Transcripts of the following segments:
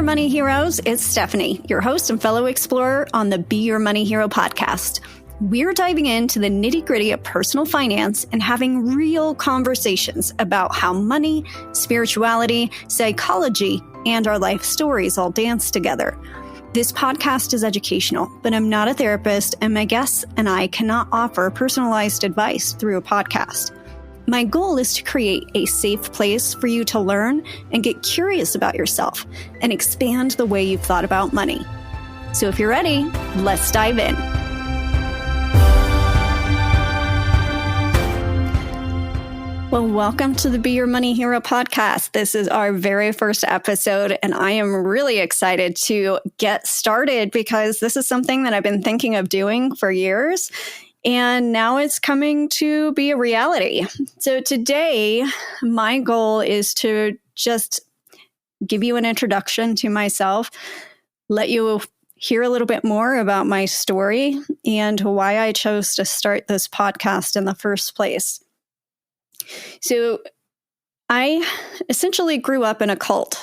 Money Heroes, it's Stephanie, your host and fellow explorer on the Be Your Money Hero podcast. We're diving into the nitty-gritty of personal finance and having real conversations about how money, spirituality, psychology, and our life stories all dance together. This podcast is educational, but I'm not a therapist, and my guests and I cannot offer personalized advice through a podcast. My goal is to create a safe place for you to learn and get curious about yourself and expand the way you've thought about money. So if you're ready, let's dive in. Well, welcome to the Be Your Money Hero podcast. This is our very first episode, and I am really excited to get started because this is something that I've been thinking of doing for years. And now it's coming to be a reality. So today, my goal is to just give you an introduction to myself, let you hear a little bit more about my story and why I chose to start this podcast in the first place. So I essentially grew up in a cult.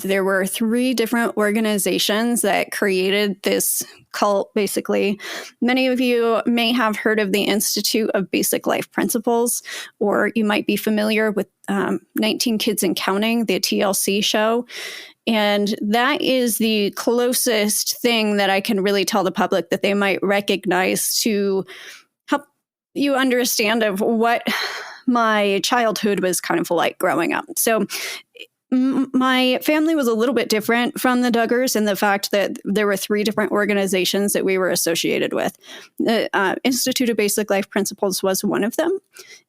There were 3 different organizations that created this cult, basically. Many of you may have heard of the Institute of Basic Life Principles, or you might be familiar with 19 Kids and Counting, the TLC show. And that is the closest thing that I can really tell the public that they might recognize to help you understand of what my childhood was kind of like growing up. So my family was a little bit different from the Duggars in the fact that there were 3 different organizations that we were associated with. The Institute of Basic Life Principles was one of them.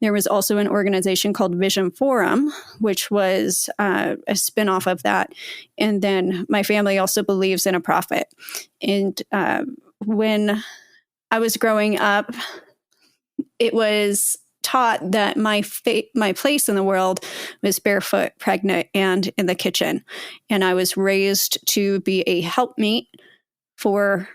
There was also an organization called Vision Forum, which was a spinoff of that. And then my family also believes in a prophet. And when I was growing up, it was taught that my place in the world was barefoot, pregnant, and in the kitchen. And I was raised to be a helpmeet for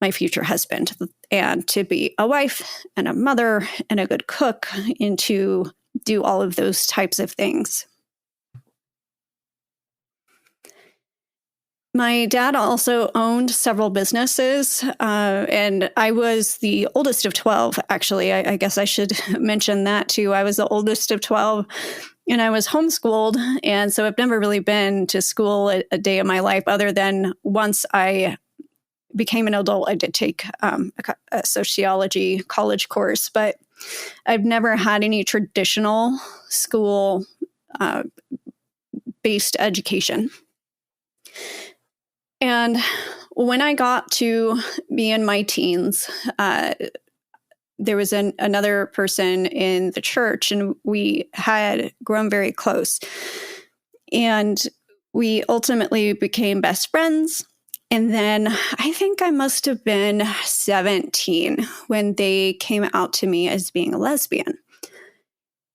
my future husband and to be a wife and a mother and a good cook and to do all of those types of things. My dad also owned several businesses, and I was the oldest of 12, actually. I guess I should mention that, too. I was the oldest of 12, and I was homeschooled, and so I've never really been to school a day of my life other than once I became an adult, I did take a sociology college course, but I've never had any traditional school-based education. And when I got to be in my teens, there was another person in the church, and we had grown very close. And we ultimately became best friends. And then I think I must have been 17 when they came out to me as being a lesbian.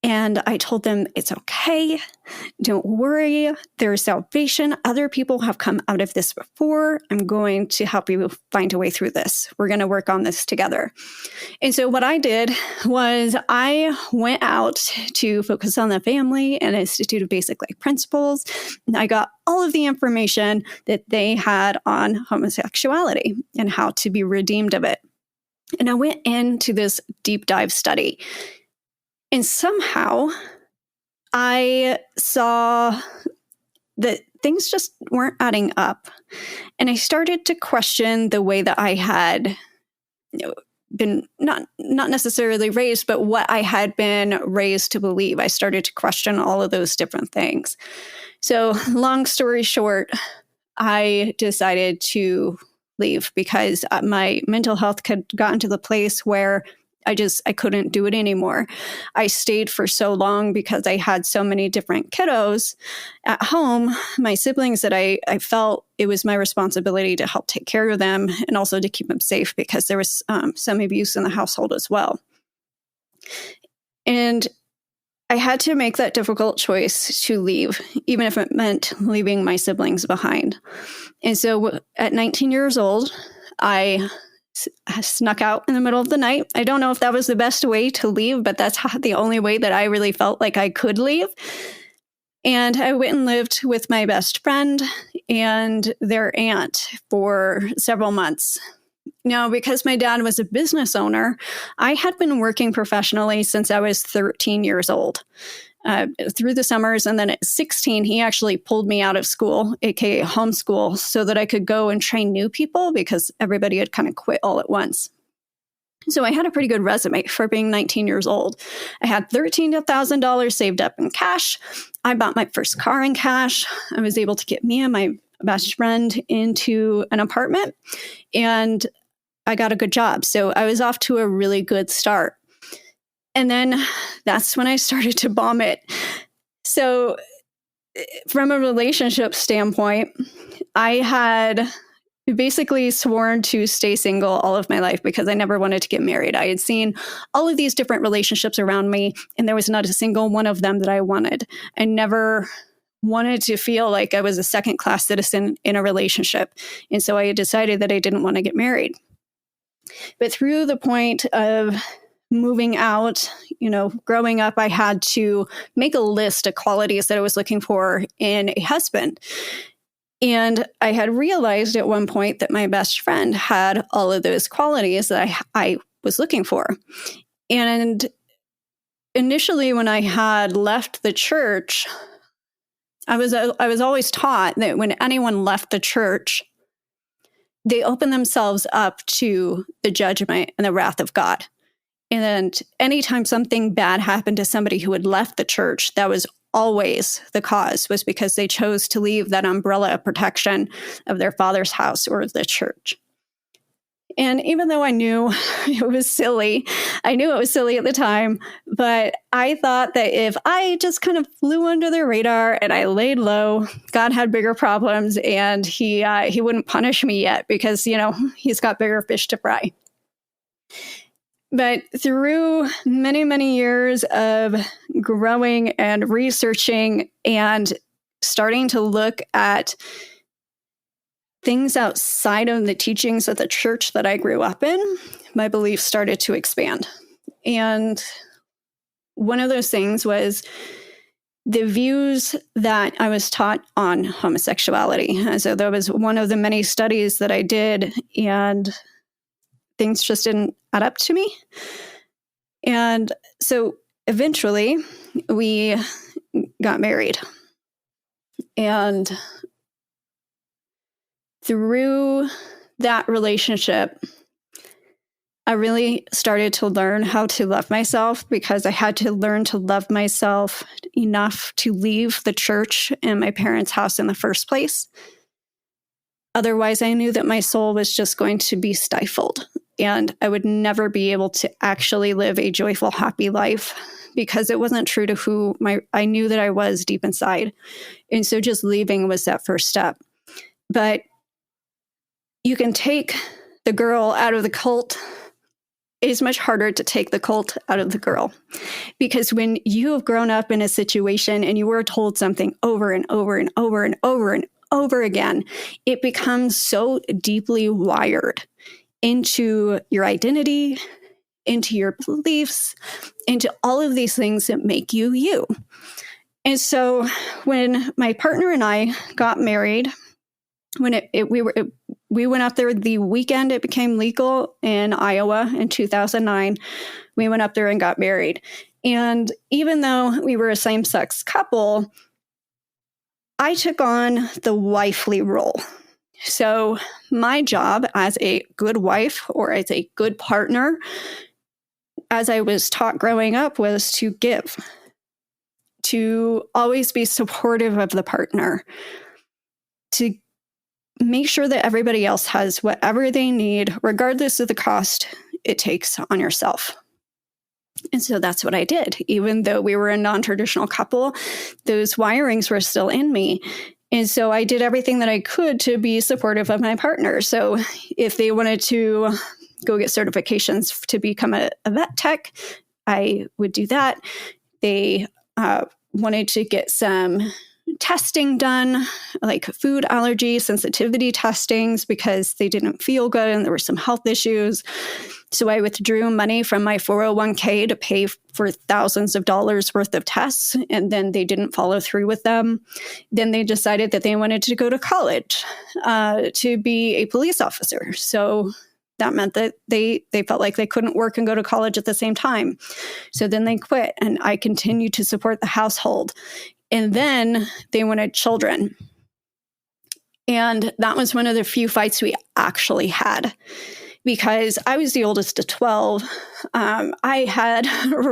And I told them, it's okay. Don't worry. There's salvation. Other people have come out of this before. I'm going to help you find a way through this. We're going to work on this together. And so what I did was I went out to focus on the family and Institute of Basic Life Principles. And I got all of the information that they had on homosexuality and how to be redeemed of it. And I went into this deep dive study. And somehow I saw that things just weren't adding up. And I started to question the way that I had been not necessarily raised, but what I had been raised to believe. I started to question all of those different things. So long story short, I decided to leave because my mental health had gotten to the place where I couldn't do it anymore. I stayed for so long because I had so many different kiddos at home, my siblings, that I felt it was my responsibility to help take care of them and also to keep them safe because there was some abuse in the household as well. And I had to make that difficult choice to leave, even if it meant leaving my siblings behind. And so at 19 years old, I snuck out in the middle of the night. I don't know if that was the best way to leave, but that's the only way that I really felt like I could leave. And I went and lived with my best friend and their aunt for several months. Now, because my dad was a business owner, I had been working professionally since I was 13 years old. Through the summers. And then at 16, he actually pulled me out of school, aka homeschool, so that I could go and train new people because everybody had kind of quit all at once. So I had a pretty good resume for being 19 years old. I had $13,000 saved up in cash. I bought my first car in cash. I was able to get me and my best friend into an apartment, and I got a good job. So I was off to a really good start. And then that's when I started to bomb it. So from a relationship standpoint, I had basically sworn to stay single all of my life because I never wanted to get married. I had seen all of these different relationships around me, and there was not a single one of them that I wanted. I never wanted to feel like I was a second-class citizen in a relationship. And so I had decided that I didn't want to get married. But through the point of moving out, growing up, I had to make a list of qualities that I was looking for in a husband. And I had realized at one point that my best friend had all of those qualities that I was looking for. And initially, when I had left the church, I was always taught that when anyone left the church, they open themselves up to the judgment and the wrath of God. And anytime something bad happened to somebody who had left the church, that was always the cause, was because they chose to leave that umbrella of protection of their father's house or the church. And even though I knew it was silly at the time, but I thought that if I just kind of flew under the radar and I laid low, God had bigger problems, and he wouldn't punish me yet because, he's got bigger fish to fry. But through many, many years of growing and researching and starting to look at things outside of the teachings of the church that I grew up in, my beliefs started to expand. And one of those things was the views that I was taught on homosexuality. And so that was one of the many studies that I did, and things just didn't add up to me. And so eventually we got married. And through that relationship, I really started to learn how to love myself, because I had to learn to love myself enough to leave the church and my parents' house in the first place. Otherwise, I knew that my soul was just going to be stifled, and I would never be able to actually live a joyful, happy life, because it wasn't true to who I knew that I was deep inside. And so just leaving was that first step. But you can take the girl out of the cult. It is much harder to take the cult out of the girl, because when you have grown up in a situation and you were told something over and over and over and over and over again, it becomes so deeply wired into your identity, into your beliefs, into all of these things that make you you. And so when my partner and I got married, when we went up there the weekend it became legal in Iowa in 2009, we went up there and got married. And even though we were a same-sex couple, I took on the wifely role. So my job as a good wife or as a good partner, as I was taught growing up, was to give, to always be supportive of the partner, to make sure that everybody else has whatever they need, regardless of the cost it takes on yourself. And so that's what I did. Even though we were a non-traditional couple, those wirings were still in me. And so I did everything that I could to be supportive of my partner. So if they wanted to go get certifications to become a vet tech, I would do that. They wanted to get some testing done, like food allergy sensitivity testings, because they didn't feel good and there were some health issues. So I withdrew money from my 401k to pay for thousands of dollars worth of tests, and then they didn't follow through with them. Then they decided that they wanted to go to college to be a police officer. So that meant that they felt like they couldn't work and go to college at the same time. So then they quit, and I continued to support the household. And then they wanted children. And that was one of the few fights we actually had, because I was the oldest of 12. I had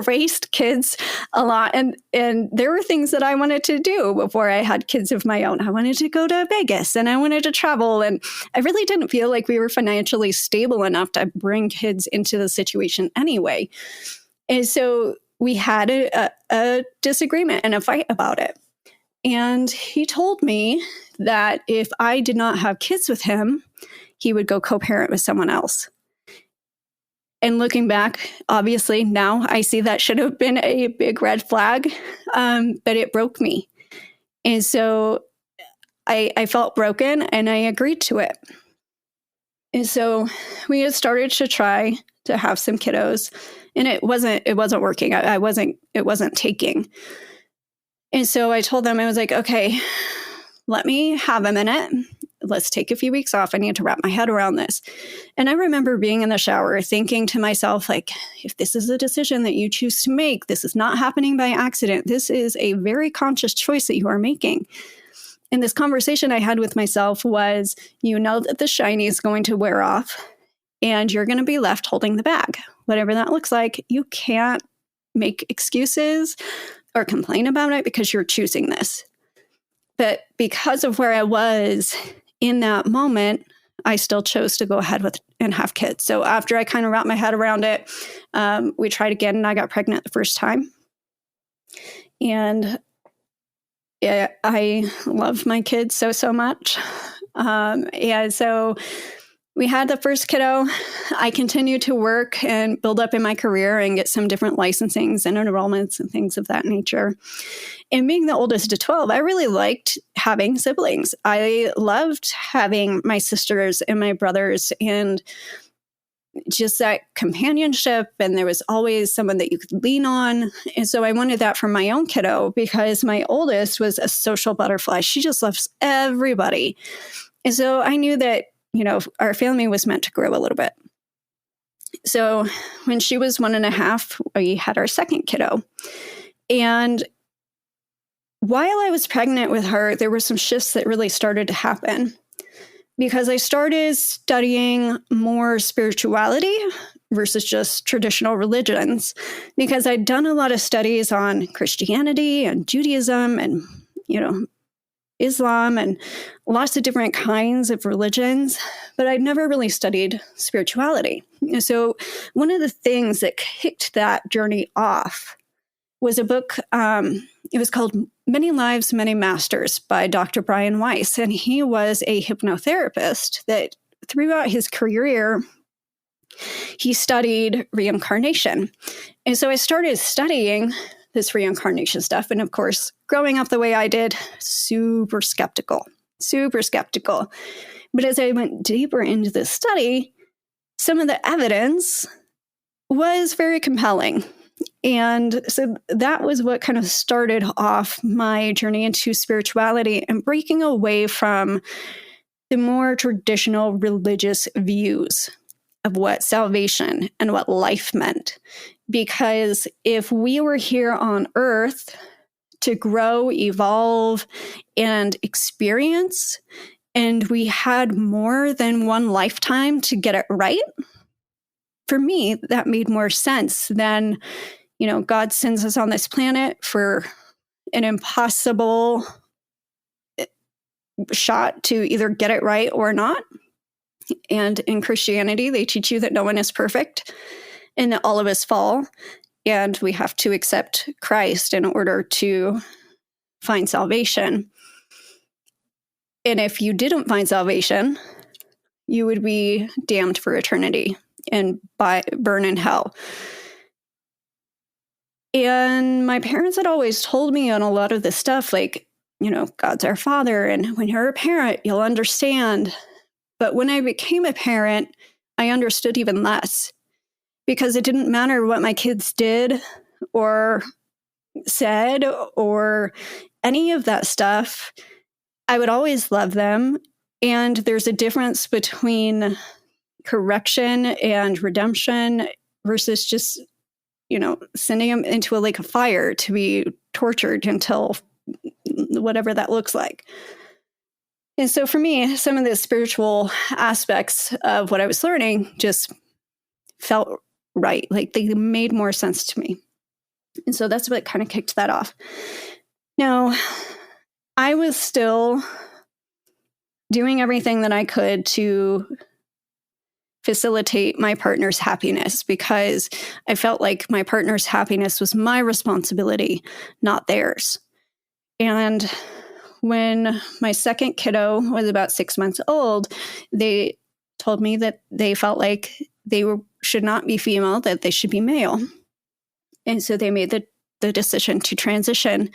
raised kids a lot, and there were things that I wanted to do before I had kids of my own. I wanted to go to Vegas, and I wanted to travel, and I really didn't feel like we were financially stable enough to bring kids into the situation anyway. And so we had a disagreement and a fight about it. And he told me that if I did not have kids with him, he would go co-parent with someone else. And looking back, obviously, now I see that should have been a big red flag, but it broke me. And so I felt broken, and I agreed to it. And so we had started to try to have some kiddos, and it wasn't working. It wasn't taking. And so I told them, I was like, okay, let me have a minute. Let's take a few weeks off. I need to wrap my head around this. And I remember being in the shower thinking to myself, like, if this is a decision that you choose to make, this is not happening by accident. This is a very conscious choice that you are making. And this conversation I had with myself was, you know that the shiny is going to wear off, and you're going to be left holding the bag. Whatever that looks like, you can't make excuses or complain about it because you're choosing this. But because of where I was in that moment, I still chose to go ahead with and have kids. So after I kind of wrapped my head around it, we tried again, and I got pregnant the first time. And I love my kids so much. And so we had the first kiddo. I continued to work and build up in my career and get some different licensings and enrollments and things of that nature. And being the oldest of 12, I really liked having siblings. I loved having my sisters and my brothers and just that companionship. And there was always someone that you could lean on. And so I wanted that for my own kiddo, because my oldest was a social butterfly. She just loves everybody. And so I knew that, you know, our family was meant to grow a little bit. So when she was 1.5, we had our second kiddo. And while I was pregnant with her, there were some shifts that really started to happen, because I started studying more spirituality versus just traditional religions, because I'd done a lot of studies on Christianity and Judaism and, you know, Islam and lots of different kinds of religions, but I'd never really studied spirituality. And so one of the things that kicked that journey off was a book. It was called Many Lives, Many Masters by Dr. Brian Weiss. And he was a hypnotherapist that throughout his career, he studied reincarnation. And so I started studying this reincarnation stuff. And of course, growing up the way I did, super skeptical. But as I went deeper into this study, some of the evidence was very compelling. And so that was what kind of started off my journey into spirituality and breaking away from the more traditional religious views of what salvation and what life meant. Because if we were here on earth to grow, evolve, and experience, and we had more than one lifetime to get it right, for me, that made more sense than, you know, God sends us on this planet for an impossible shot to either get it right or not. And in Christianity, they teach you that no one is perfect and that all of us fall, and we have to accept Christ in order to find salvation. And if you didn't find salvation, you would be damned for eternity and burn in hell. And my parents had always told me on a lot of this stuff, like, God's our Father. And when you're a parent, you'll understand. But when I became a parent, I understood even less, because it didn't matter what my kids did or said or any of that stuff. I would always love them. And there's a difference between correction and redemption versus just, sending them into a lake of fire to be tortured until whatever that looks like. And so for me, some of the spiritual aspects of what I was learning just felt right. Like they made more sense to me. And so that's what kind of kicked that off. Now, I was still doing everything that I could to facilitate my partner's happiness, because I felt like my partner's happiness was my responsibility, not theirs. And when my second kiddo was about 6 months old, they told me that they felt like they should not be female, that they should be male. And so they made the decision to transition.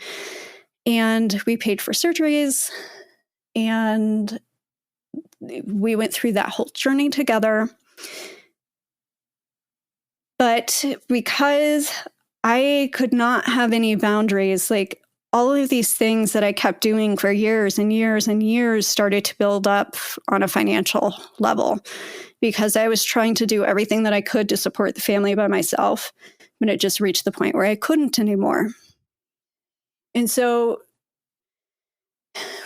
And we paid for surgeries, and we went through that whole journey together. But because I could not have any boundaries, like all of these things that I kept doing for years and years and years started to build up on a financial level, because I was trying to do everything that I could to support the family by myself, but it just reached the point where I couldn't anymore. And so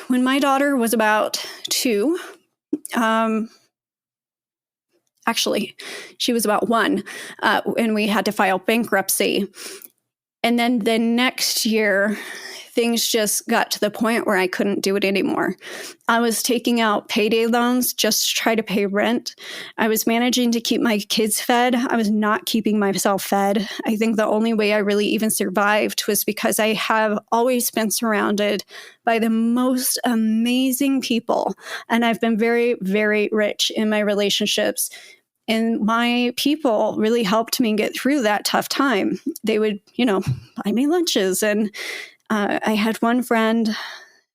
when my daughter was about 2, actually, she was about 1, and we had to file bankruptcy. And then the next year, things just got to the point where I couldn't do it anymore. I was taking out payday loans just to try to pay rent. I was managing to keep my kids fed. I was not keeping myself fed. I think the only way I really even survived was because I have always been surrounded by the most amazing people. And I've been very, very rich in my relationships. And my people really helped me get through that tough time. They would, buy me lunches. And I had one friend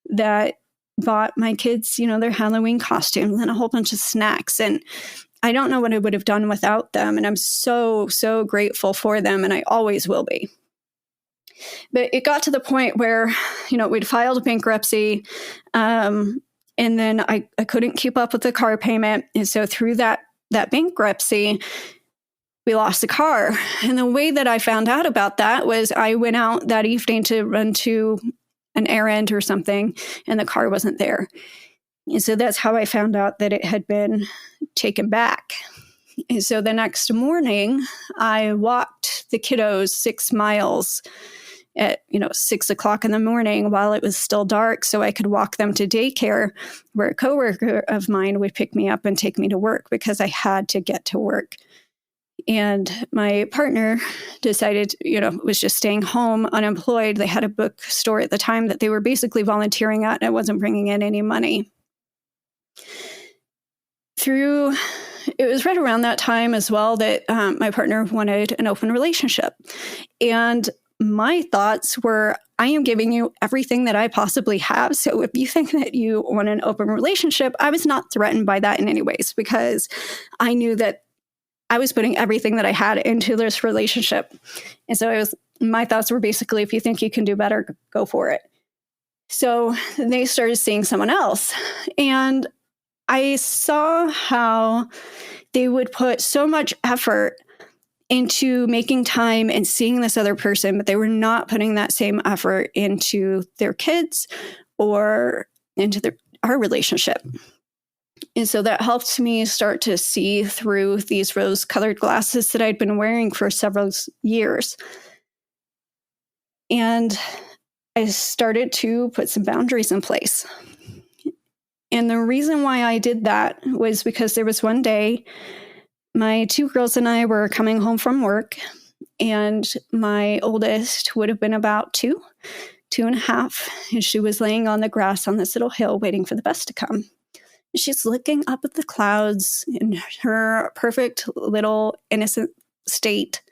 that bought my kids, their Halloween costumes and a whole bunch of snacks. And I don't know what I would have done without them. And I'm so, so grateful for them. And I always will be. But it got to the point where, we'd filed bankruptcy. And then I couldn't keep up with the car payment. And so through that bankruptcy, we lost the car. And the way that I found out about that was I went out that evening to run to an errand or something, and the car wasn't there. And so that's how I found out that it had been taken back. And so the next morning, I walked the kiddos 6 miles at 6 o'clock in the morning while it was still dark, so I could walk them to daycare, where a coworker of mine would pick me up and take me to work, because I had to get to work. And my partner decided, was just staying home unemployed. They had a bookstore at the time that they were basically volunteering at, and it wasn't bringing in any money. It was right around that time as well that my partner wanted an open relationship. And my thoughts were, I am giving you everything that I possibly have. So if you think that you want an open relationship, I was not threatened by that in any ways, because I knew that I was putting everything that I had into this relationship. And so my thoughts were basically, if you think you can do better, go for it. So they started seeing someone else. And I saw how they would put so much effort into making time and seeing this other person, but they were not putting that same effort into their kids or into our relationship. And so that helped me start to see through these rose-colored glasses that I'd been wearing for several years. And I started to put some boundaries in place. And the reason why I did that was because there was one day, my 2 girls and I were coming home from work, and my oldest would have been about 2 and a half, and she was laying on the grass on this little hill waiting for the bus to come. She's looking up at the clouds in her perfect little innocent state.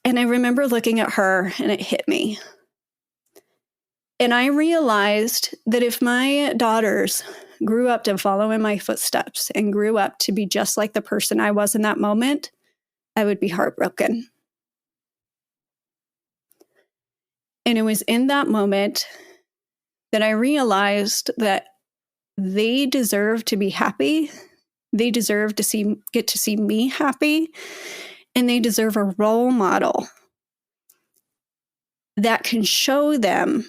And I remember looking at her, and it hit me. And I realized that if my daughters grew up to follow in my footsteps and grew up to be just like the person I was in that moment, I would be heartbroken. And it was in that moment that I realized that they deserve to be happy. They deserve to get to see me happy. And they deserve a role model that can show them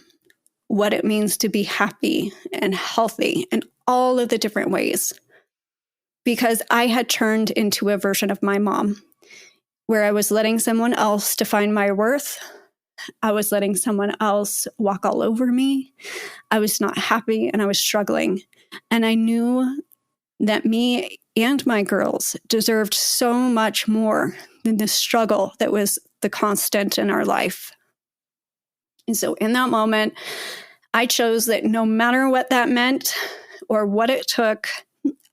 what it means to be happy and healthy in all of the different ways. Because I had turned into a version of my mom where I was letting someone else define my worth. I was letting someone else walk all over me. I was not happy and I was struggling. And I knew that me and my girls deserved so much more than the struggle that was the constant in our life. And so in that moment, I chose that no matter what that meant or what it took,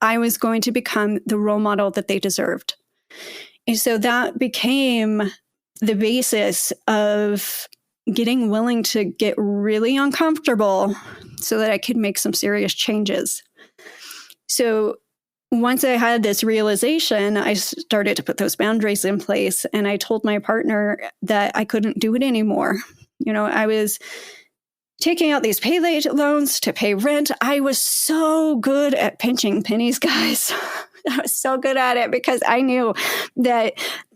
I was going to become the role model that they deserved. And so that became the basis of getting willing to get really uncomfortable so that I could make some serious changes. So once I had this realization, I started to put those boundaries in place, and I told my partner that I couldn't do it anymore. I was taking out these payday loans to pay rent. I was so good at pinching pennies, guys. I was so good at it because I knew that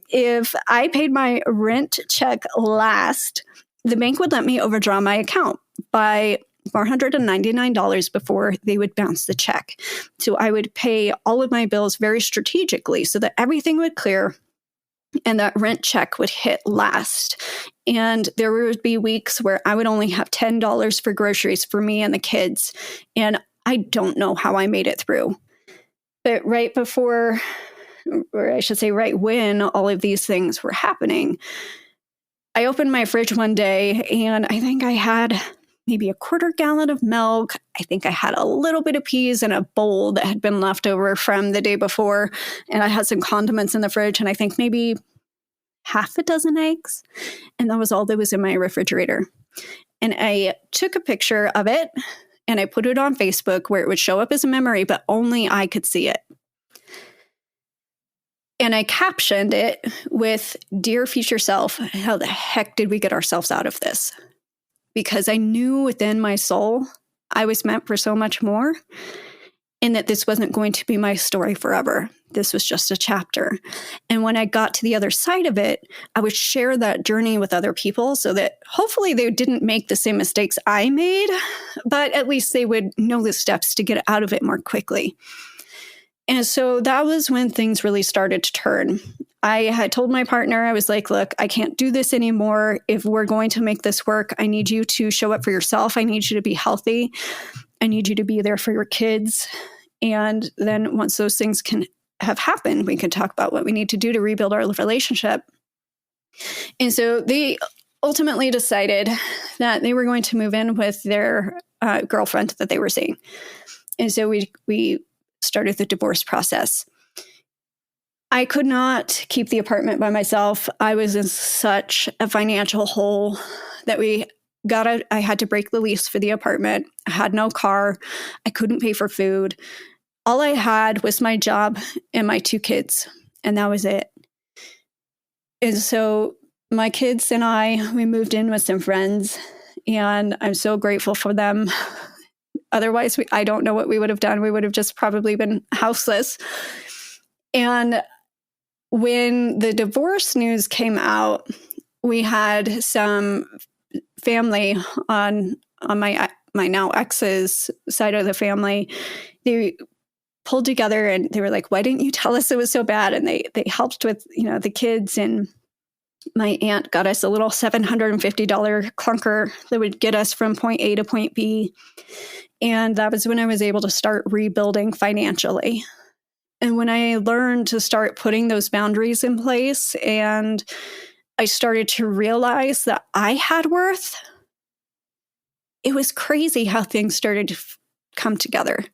if I paid my rent check last, the bank would let me overdraw my account by $499 before they would bounce the check. So I would pay all of my bills very strategically so that everything would clear and that rent check would hit last. And there would be weeks where I would only have $10 for groceries for me and the kids. And I don't know how I made it through. But right before, or I should say right when all of these things were happening, I opened my fridge one day and I think I had maybe a quarter gallon of milk. I think I had a little bit of peas in a bowl that had been left over from the day before. And I had some condiments in the fridge and I think maybe half a dozen eggs. And that was all that was in my refrigerator. And I took a picture of it and I put it on Facebook where it would show up as a memory, but only I could see it. And I captioned it with, "Dear future self, how the heck did we get ourselves out of this?" Because I knew within my soul I was meant for so much more and that this wasn't going to be my story forever. This was just a chapter. And when I got to the other side of it, I would share that journey with other people so that hopefully they didn't make the same mistakes I made, but at least they would know the steps to get out of it more quickly. And so that was when things really started to turn. I had told my partner, I was like, look, I can't do this anymore. If we're going to make this work, I need you to show up for yourself. I need you to be healthy. I need you to be there for your kids. And then once those things can have happened, we can talk about what we need to do to rebuild our relationship. And so they ultimately decided that they were going to move in with their girlfriend that they were seeing. And so we started the divorce process. I could not keep the apartment by myself. I was in such a financial hole that I had to break the lease for the apartment. I had no car. I couldn't pay for food. All I had was my job and my 2 kids, and that was it. And so my kids and we moved in with some friends, and I'm so grateful for them. Otherwise, I don't know what we would have done. We would have just probably been houseless. And when the divorce news came out, we had some family on my now ex's side of the family. They pulled together and they were like, "Why didn't you tell us it was so bad?" And they helped with the kids. And my aunt got us a little $750 clunker that would get us from point A to point B. And that was when I was able to start rebuilding financially. And when I learned to start putting those boundaries in place and I started to realize that I had worth, it was crazy how things started to come together.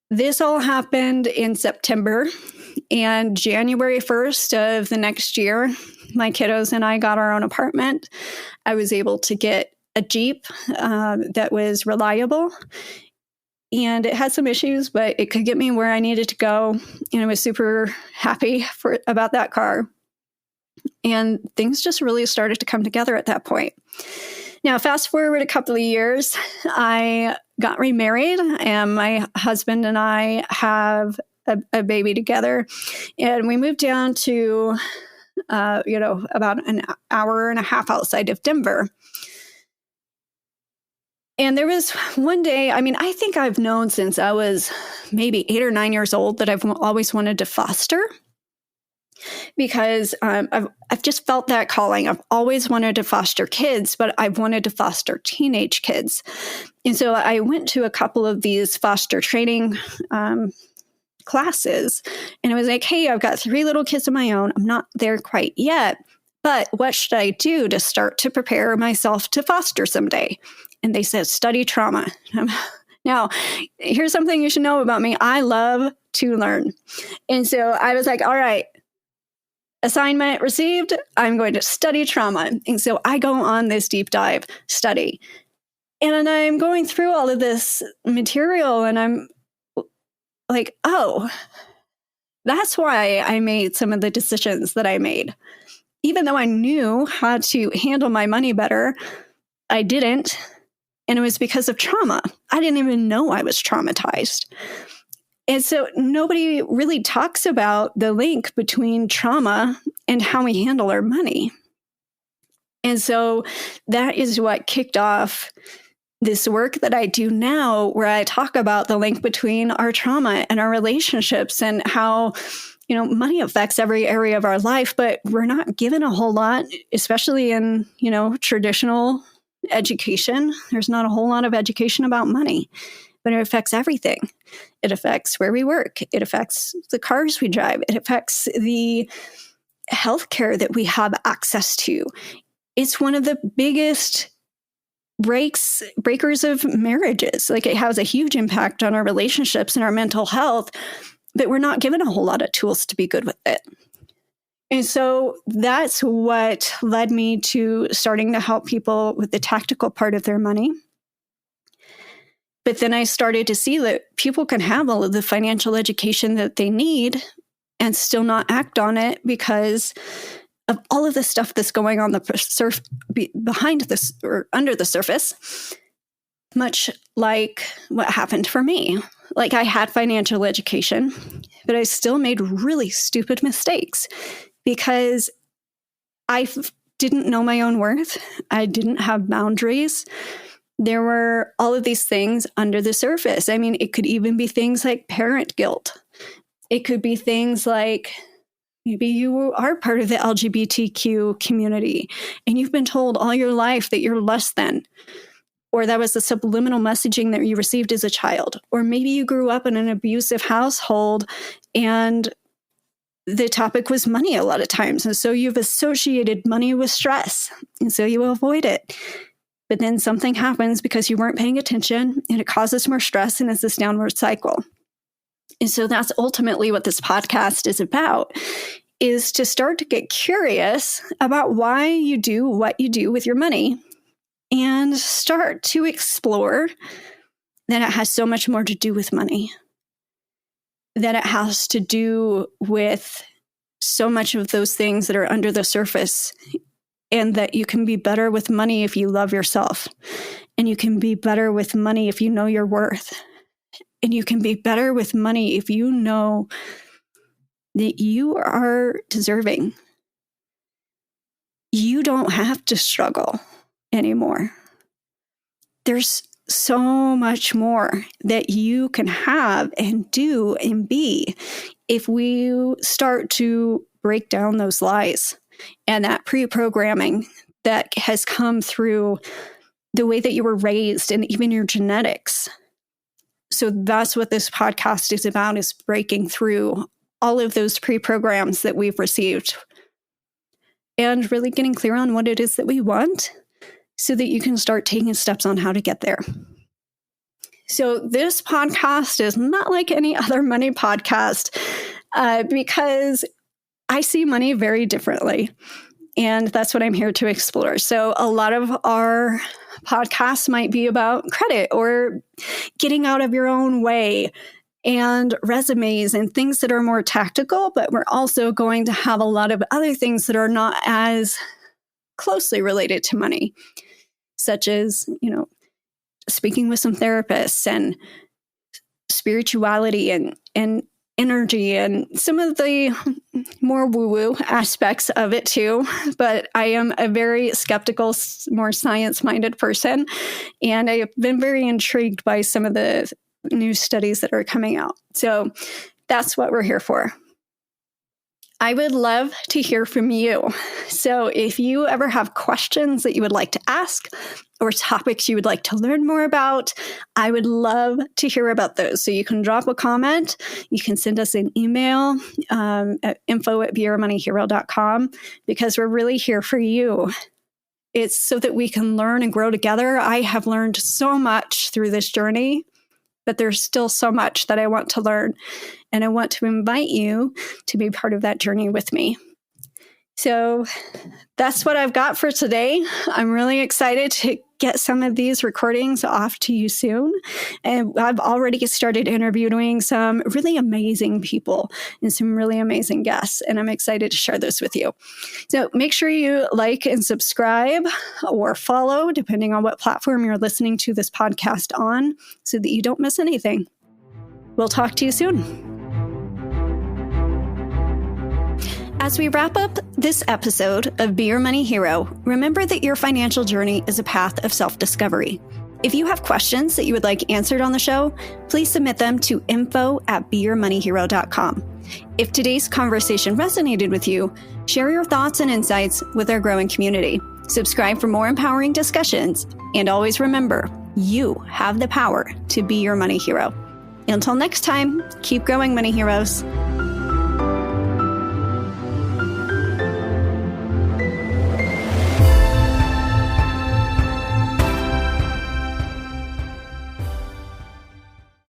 This all happened in September, and January 1st of the next year, my kiddos and I got our own apartment. I was able to get a Jeep that was reliable. And it had some issues, but it could get me where I needed to go. And I was super happy about that car. And things just really started to come together at that point. Now, fast forward a couple of years, I got remarried, and my husband and I have a baby together. And we moved down to, about an hour and a half outside of Denver. And there was one day, I think I've known since I was maybe 8 or 9 years old that I've always wanted to foster, because I've just felt that calling. I've always wanted to foster kids, but I've wanted to foster teenage kids. And so I went to a couple of these foster training classes, and I was like, hey, I've got 3 little kids of my own. I'm not there quite yet, but what should I do to start to prepare myself to foster someday? And they said, study trauma. Now, here's something you should know about me. I love to learn. And so I was like, all right, assignment received. I'm going to study trauma. And so I go on this deep dive study. And I'm going through all of this material, and I'm like, oh, that's why I made some of the decisions that I made. Even though I knew how to handle my money better, I didn't. And it was because of trauma. I didn't even know I was traumatized. And so nobody really talks about the link between trauma and how we handle our money. And so that is what kicked off this work that I do now, where I talk about the link between our trauma and our relationships, and how, money affects every area of our life, but we're not given a whole lot, especially in, traditional education. There's not a whole lot of education about money, but it affects everything. It affects where we work. It affects the cars we drive. It affects the healthcare that we have access to. It's one of the biggest breakers of marriages. Like, it has a huge impact on our relationships and our mental health, but we're not given a whole lot of tools to be good with it. And so that's what led me to starting to help people with the tactical part of their money. But then I started to see that people can have all of the financial education that they need and still not act on it because of all of the stuff that's going on behind this or under the surface, much like what happened for me. Like, I had financial education, but I still made really stupid mistakes because I didn't know my own worth. I didn't have boundaries. There were all of these things under the surface. It could even be things like parent guilt. It could be things like, maybe you are part of the LGBTQ community and you've been told all your life that you're less than, or that was the subliminal messaging that you received as a child. Or maybe you grew up in an abusive household and the topic was money a lot of times. And so you've associated money with stress, and so you avoid it. But then something happens because you weren't paying attention, and it causes more stress, and it's this downward cycle. And so that's ultimately what this podcast is about, is to start to get curious about why you do what you do with your money, and start to explore that it has so much more to do with money, that it has to do with so much of those things that are under the surface, and that you can be better with money if you love yourself, and you can be better with money if you know your worth, and you can be better with money if you know that you are deserving. You don't have to struggle anymore. There's so much more that you can have and do and be if we start to break down those lies and that pre-programming that has come through the way that you were raised and even your genetics. So that's what this podcast is about, is breaking through all of those pre-programs that we've received and really getting clear on what it is that we want, so that you can start taking steps on how to get there. So this podcast is not like any other money podcast because I see money very differently. And that's what I'm here to explore. So a lot of our podcasts might be about credit or getting out of your own way and resumes and things that are more tactical, but we're also going to have a lot of other things that are not as closely related to money, such as, speaking with some therapists and spirituality and energy and some of the more woo-woo aspects of it too. But I am a very skeptical, more science-minded person, and I've been very intrigued by some of the new studies that are coming out. So that's what we're here for. I would love to hear from you. So if you ever have questions that you would like to ask or topics you would like to learn more about, I would love to hear about those. So you can drop a comment. You can send us an email at info@beyourmoneyhero.com, because we're really here for you. It's so that we can learn and grow together. I have learned so much through this journey, but there's still so much that I want to learn. And I want to invite you to be part of that journey with me. So that's what I've got for today. I'm really excited to get some of these recordings off to you soon. And I've already started interviewing some really amazing people and some really amazing guests. And I'm excited to share those with you. So make sure you like and subscribe or follow, depending on what platform you're listening to this podcast on, so that you don't miss anything. We'll talk to you soon. As we wrap up this episode of Be Your Money Hero, remember that your financial journey is a path of self-discovery. If you have questions that you would like answered on the show, please submit them to info@beyourmoneyhero.com. If today's conversation resonated with you, share your thoughts and insights with our growing community. Subscribe for more empowering discussions, and always remember, you have the power to be your money hero. Until next time, keep growing, money heroes.